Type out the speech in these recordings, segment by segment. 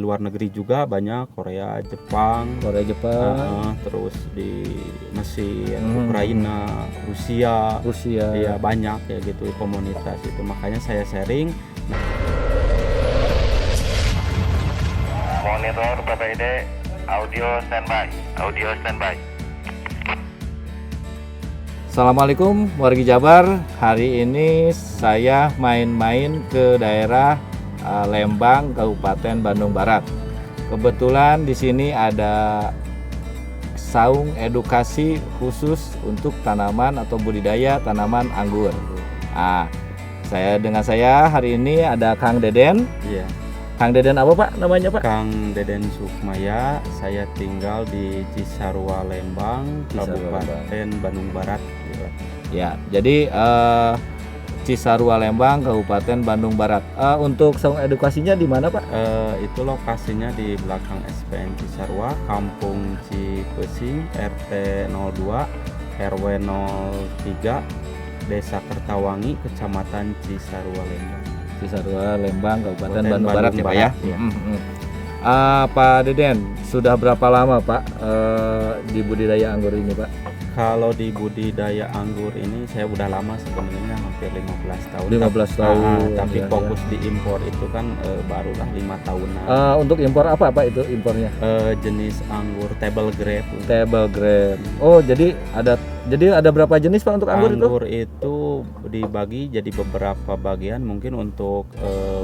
luar negeri juga banyak, Korea, Jepang, terus di Mesir, Ukraina, Rusia, ya banyak ya gitu komunitas itu, makanya saya sharing. Monitor PPID, audio standby. Assalamualaikum wargi Jabar. Hari ini saya main-main ke daerah Lembang, Kabupaten Bandung Barat. Kebetulan di sini ada saung edukasi khusus untuk tanaman atau budidaya tanaman anggur. Nah, dengan saya hari ini ada Kang Deden. Iya. Kang Deden apa Pak namanya Pak? Kang Deden Sukmaya, saya tinggal di Cisarua Lembang, Kabupaten Bandung Barat. Ya, jadi Cisarua Lembang, Kabupaten Bandung Barat. Untuk saung edukasinya di mana Pak? Itu lokasinya di belakang SPN Cisarua, Kampung Cipesing, RT 02, RW 03, Desa Kertawangi, Kecamatan Cisarua Lembang. Cisarua Lembang, Kabupaten Bandung Barat ya Pak ya. Ya. Pak Deden, sudah berapa lama Pak di budidaya anggur ini Pak? Kalau di budidaya anggur ini saya udah lama sebenarnya, hampir 15 tahun. 15 tahun. Tapi fokus di impor itu kan barulah 5 tahunan. Untuk impor apa Pak itu impornya? Jenis anggur table grape. Table grape. Oh, jadi ada berapa jenis Pak untuk anggur itu? Anggur itu dibagi jadi beberapa bagian, mungkin untuk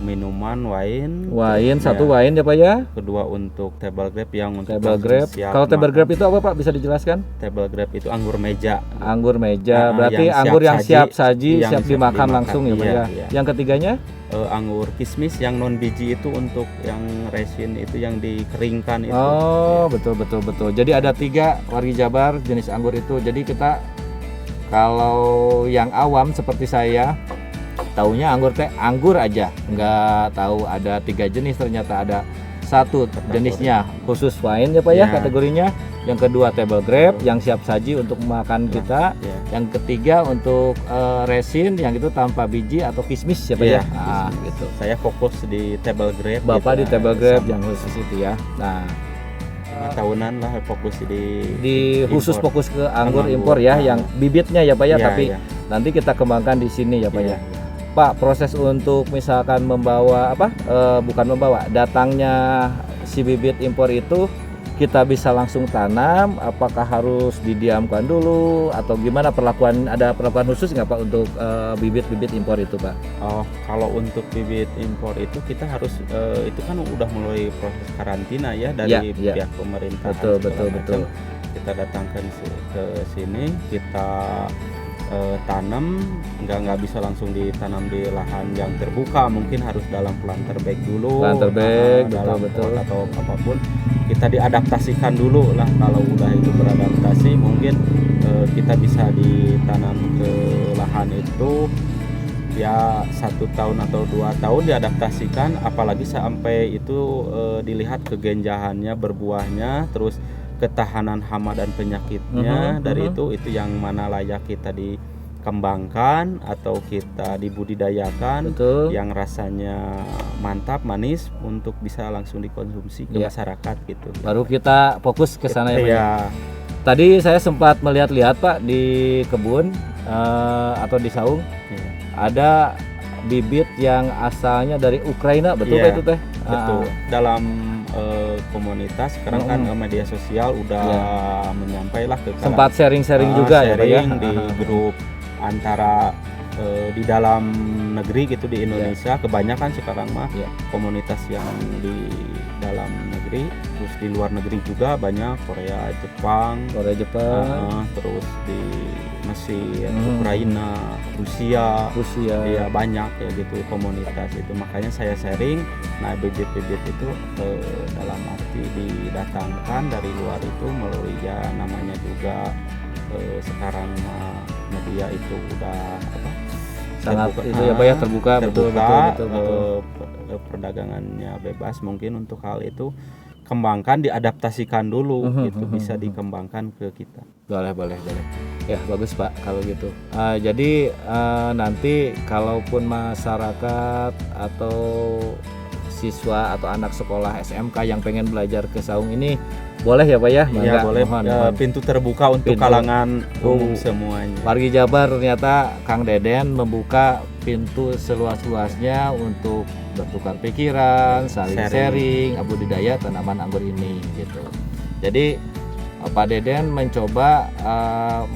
minuman wine. Satu wine ya Pak ya. Kedua untuk table grape yang untuk table grape. Kalau table grape itu apa Pak? Bisa dijelaskan? Table grape itu anggur meja. Anggur meja, berarti anggur yang siap saji, siap dimakan langsung ya Pak ya. Iya. Yang ketiganya? Anggur kismis yang non biji itu, untuk yang resin itu yang dikeringkan itu. Oh, betul. Jadi ada 3 wargi Jabar jenis anggur itu. Jadi kita kalau yang awam seperti saya taunya anggur aja, nggak tahu ada 3 jenis, ternyata ada satu jenisnya khusus wine ya Pak ya, kategorinya. Yang kedua table grape yang siap saji untuk makan kita. Yang ketiga untuk resin yang itu tanpa biji atau kismis ya Pak ya. Nah, gitu. Saya fokus di table grape. Bapak di table grape yang khusus itu ya. Nah, 5 tahunan lah fokus khusus fokus ke anggur impor ya, yang bibitnya ya Pak ya, tapi nanti kita kembangkan di sini ya Pak ya. Pak, proses untuk misalkan datangnya si bibit impor itu kita bisa langsung tanam, apakah harus didiamkan dulu atau gimana ada perlakuan khusus nggak Pak untuk bibit-bibit impor itu Pak? Oh, kalau untuk bibit impor itu kita harus itu kan udah mulai proses karantina ya dari pihak pemerintah. Betul. Kita datangkan ke sini, kita tanam, nggak bisa langsung ditanam di lahan yang terbuka, mungkin harus dalam planter bag dulu, betul. Atau apapun kita diadaptasikan dulu lah. Kalau udah itu beradaptasi, mungkin kita bisa ditanam ke lahan itu ya 1 tahun atau 2 tahun diadaptasikan, apalagi sampai itu dilihat kegenjahannya, berbuahnya, terus ketahanan hama dan penyakitnya. Dari itu yang mana layak kita dikembangkan atau kita dibudidayakan. Yang rasanya mantap, manis, untuk bisa langsung dikonsumsi ke masyarakat gitu. Baru kita fokus ke sana ya Pak. Ya. Tadi saya sempat melihat-lihat Pak di kebun atau di saung, ada bibit yang asalnya dari Ukraina, betul Pak itu teh? Betul. Dalam komunitas sekarang kan media sosial udah menyampaikan ke sempat sharing-sharing juga ya Pak ya, di grup antara di dalam negeri gitu di Indonesia. Kebanyakan sekarang mah komunitas yang di dalam negeri, terus di luar negeri juga banyak, Korea, Jepang, terus di Mesir, Ukraina, Rusia, ya banyak ya gitu komunitas itu. Makanya saya sharing. Nah, bibit-bibit itu dalam arti didatangkan dari luar itu melalui namanya juga sekarang media itu udah sangat itu ya Pak ya, terbuka. Betul. Perdagangannya bebas, mungkin untuk hal itu kembangkan, diadaptasikan dulu gitu, bisa dikembangkan ke kita. Boleh. Ya bagus Pak kalau gitu. Jadi nanti kalaupun masyarakat atau siswa atau anak sekolah SMK yang pengen belajar ke saung ini boleh ya Pak ya? Iya boleh, Mohon. pintu terbuka untuk Pintu. kalangan umum semuanya. Wargi Jabar ternyata Kang Deden membuka pintu seluas-luasnya untuk bertukar pikiran, saling sharing budidaya tanaman anggur ini gitu. Jadi Pak Deden mencoba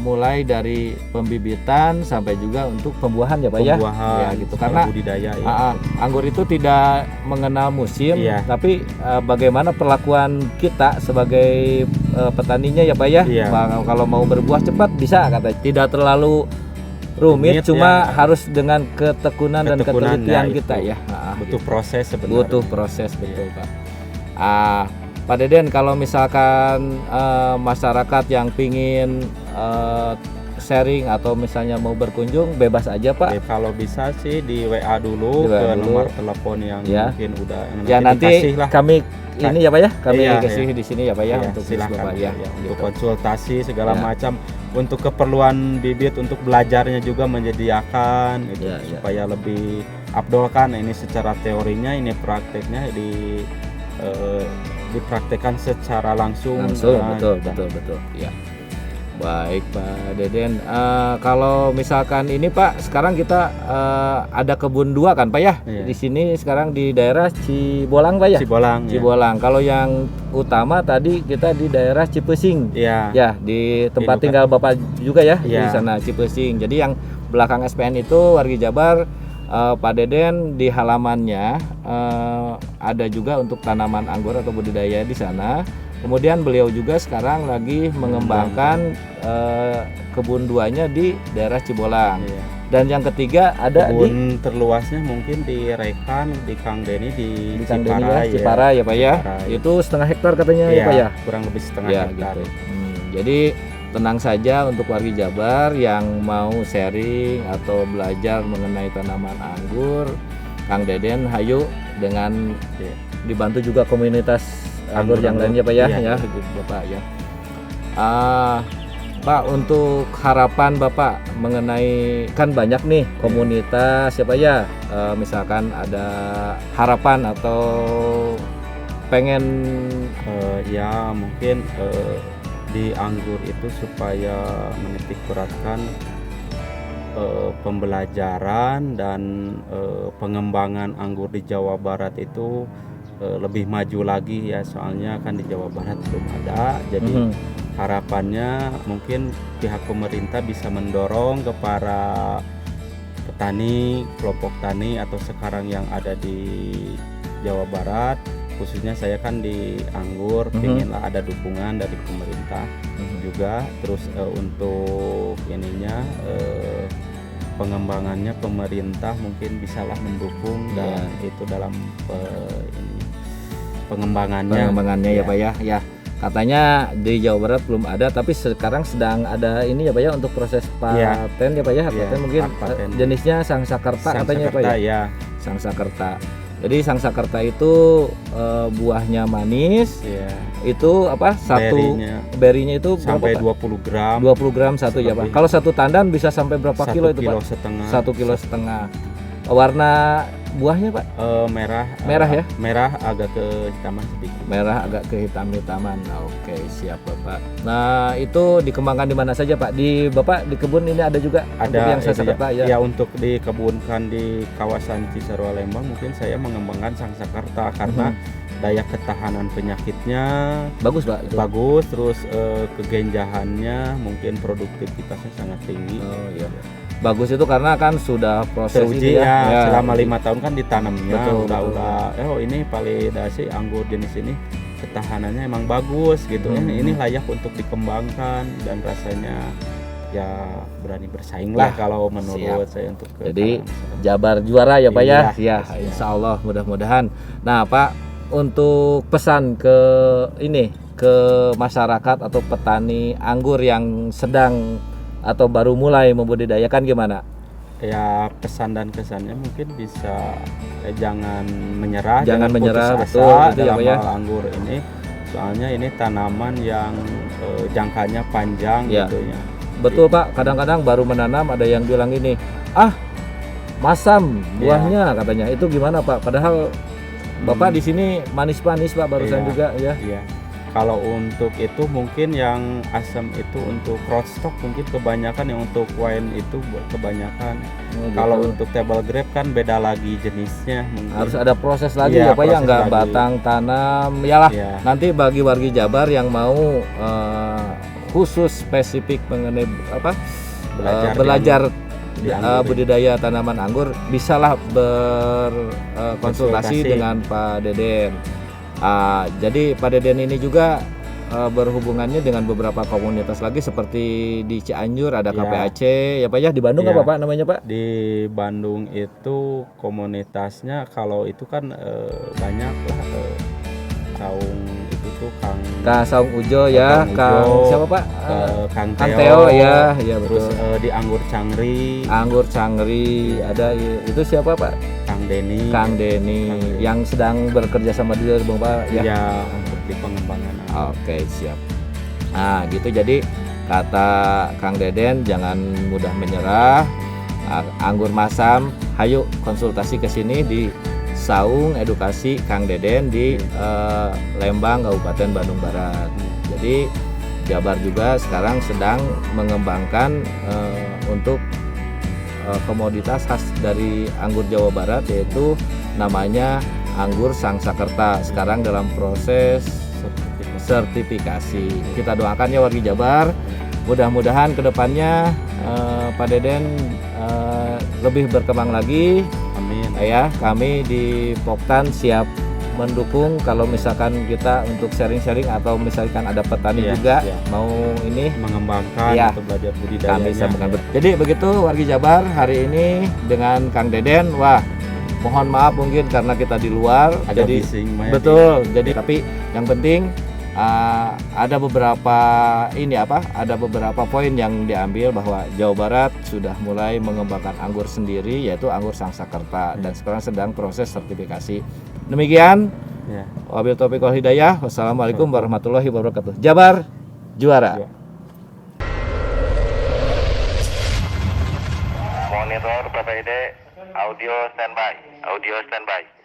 mulai dari pembibitan sampai juga untuk pembuahan ya Pak Pembuahan, ya gitu karena budidaya ya. anggur itu tidak mengenal musim Iya. tapi bagaimana perlakuan kita sebagai petaninya ya Pak ya. Iya. Kalau mau berbuah cepat bisa kata tidak terlalu rumit cuma ya. harus dengan ketekunan dan ketelitian ya, kita itu. ya. Butuh proses sebenarnya. Butuh proses betul Pak. Pak Deden kalau misalkan masyarakat yang pingin sharing atau misalnya mau berkunjung bebas aja Pak. Kalau bisa sih di WA dulu Di WA ke dulu. nomor telepon yang Ya. mungkin udah Ya nanti dikasih lah. kami ini ya Pak ya, kami Iya, kasih di sini ya Pak ya Iya, untuk silakan Bapak ya. untuk Gitu. konsultasi segala Ya. macam, untuk keperluan bibit, untuk belajarnya juga menyediakan gitu, Ya, ya. supaya lebih afdol kan. Ini secara teorinya, ini prakteknya dipraktekkan secara langsung. Nah, betul ya. Baik Pak Deden, kalau misalkan ini Pak sekarang kita ada kebun 2 kan Pak ya. Iya. Di sini sekarang di daerah Cibolang Pak ya. Cibolang. Ya. Cibolang. Kalau yang utama tadi kita di daerah Cipesing. Iya. Ya, di tempat Di tinggal Bapak juga ya di Iya. sana Cipesing. Jadi yang belakang SPN itu Wargi Jabar, Pak Deden di halamannya ada juga untuk tanaman anggur atau budidaya di sana. Kemudian beliau juga sekarang lagi mengembangkan kebun 2-nya di daerah Cibolang. Iya. Dan yang ketiga ada di Kebun terluasnya mungkin di Rekan, di Kang Deni, di Kang Deni Cipara, ya, Cipara ya Pak ya. Cipara, ya. Itu setengah hektar katanya ya Iya, Pak ya. kurang lebih setengah Ya hektar. gitu. Jadi tenang saja untuk wargi Jabar yang mau sharing atau belajar mengenai tanaman anggur, Kang Deden hayu dengan Iya. dibantu juga komunitas anggur yang lainnya Pak ya, Iya. ya gitu Bapak ya. Pak, untuk harapan Bapak mengenai kan banyak nih komunitas siapa ya, misalkan ada harapan atau pengen Ya mungkin di anggur itu supaya menitik beratkan pembelajaran dan pengembangan anggur di Jawa Barat itu lebih maju lagi ya, soalnya kan di Jawa Barat belum ada. Jadi harapannya mungkin pihak pemerintah bisa mendorong ke para petani, kelompok tani atau sekarang yang ada di Jawa Barat, khususnya saya kan di anggur, pinginlah ada dukungan dari pemerintah juga. Terus untuk ininya pengembangannya pemerintah mungkin bisalah mendukung dan itu dalam pengembangannya ya Pak ya. Ya katanya di Jawa Barat belum ada, tapi sekarang sedang ada ini ya Pak ya untuk proses paten ya Pak ya. Paten mungkin jenisnya Sangsakerta katanya ya Pak ya. Ya. Sangsakerta. Jadi Sangsakerta itu buahnya manis. Ya. Itu apa? Satu berinya itu sampai berapa, 20 gram. 20 gram satu ya Pak. Kalau satu tandan bisa sampai berapa kilo itu Pak? 1,5 kilo. 1,5 kilo. Warna buahnya Pak? Merah. Merah ya? Merah agak kehitaman sedikit. Merah agak kehitam-hitaman. Oke, siap Bapak. Nah, itu dikembangkan di mana saja Pak? Di Bapak di kebun ini ada juga ada yang Sangsakerta ya? Ya, untuk dikebunkan di kawasan Cisarua Lembang mungkin saya mengembangkan Sangsakerta karena daya ketahanan penyakitnya bagus Pak. Itu. Bagus, terus kegenjahannya mungkin produktivitasnya sangat tinggi. Oh iya. Bagus itu karena kan sudah proses teruji ini ya. Selama 5 tahun kan ditanamnya. Betul. Ini validasi anggur jenis ini ketahanannya emang bagus gitu. Ini layak untuk dikembangkan dan rasanya ya berani bersaing lah kalau menurut saya untuk jadi Jabar juara ya Pak ya. Iya, Insya Allah mudah-mudahan. Nah Pak, untuk pesan ke masyarakat atau petani anggur yang sedang atau baru mulai membudidayakan gimana? Ya pesan dan kesannya mungkin bisa jangan menyerah, jangan menyerah putus asa dalam hal anggur ini. Soalnya ini tanaman yang jangkanya panjang gitu ya. Betul Pak, kadang-kadang baru menanam ada yang bilang ini, masam buahnya katanya. Itu gimana Pak? Padahal Bapak di sini manis-manis Pak barusan Iya. juga ya. Iya. Kalau untuk itu mungkin yang asam itu untuk rootstock mungkin kebanyakan, yang untuk wine itu kebanyakan. Kalau untuk table grape kan beda lagi jenisnya mungkin. harus ada proses lagi Iya, ya Pak ya, proses nggak lagi. batang tanam yalah. Iya. Nanti bagi wargi Jabar yang mau khusus spesifik mengenai apa belajar di anggur budidaya tanaman anggur, bisalah berkonsultasi Konsultasi. dengan Pak Deden. Jadi Pak Deden ini juga berhubungannya dengan beberapa komunitas lagi seperti di Cianjur ada Iya. KPAC ya Pak ya, di Bandung Iya. apa Pak namanya Pak? Di Bandung itu komunitasnya kalau itu kan banyak lah, Saung itu tuh Kang Saung Ujo ya, Kang Ujo, siapa Pak? Kang Kang Teo, Teo ya, ya terus betul. di Anggur Cangri Anggur Cangri ada, itu siapa Pak? Kang Deni. Kang Deni Kang Deni. yang sedang bekerja sama dia Bang Pak ya. Ya, untuk di pengembangan. Oke, siap. Nah, gitu jadi kata Kang Deden jangan mudah menyerah. Anggur Masam, hayu konsultasi ke sini di Saung Edukasi Kang Deden di Lembang, Kabupaten Bandung Barat. Jadi Jabar juga sekarang sedang mengembangkan untuk komoditas khas dari anggur Jawa Barat, yaitu namanya anggur Sangsakerta. Sekarang dalam proses sertifikasi. Kita doakan ya wargi Jabar, mudah-mudahan kedepannya Pak Deden lebih berkembang lagi. Amin. Ya, kami di Poktan siap mendukung kalau misalkan kita untuk sharing-sharing atau misalkan ada petani Iya, juga iya. mau ini Mengembangkan Iya. atau belajar budidaya. kami sambungkan. Jadi begitu wargi Jabar hari ini dengan Kang Deden. Wah, mohon maaf mungkin karena kita di luar, Ada jadi bising, Maya. betul. Jadi tapi yang penting ada beberapa poin yang diambil bahwa Jawa Barat sudah mulai mengembangkan anggur sendiri, yaitu anggur Sangsakerta, dan sekarang sedang proses sertifikasi. Demikian, Ya. wabil taufiq wal hidayah. Wassalamualaikum warahmatullahi wabarakatuh. Jabar juara. Ya. Monitor PPID, audio standby. Audio standby.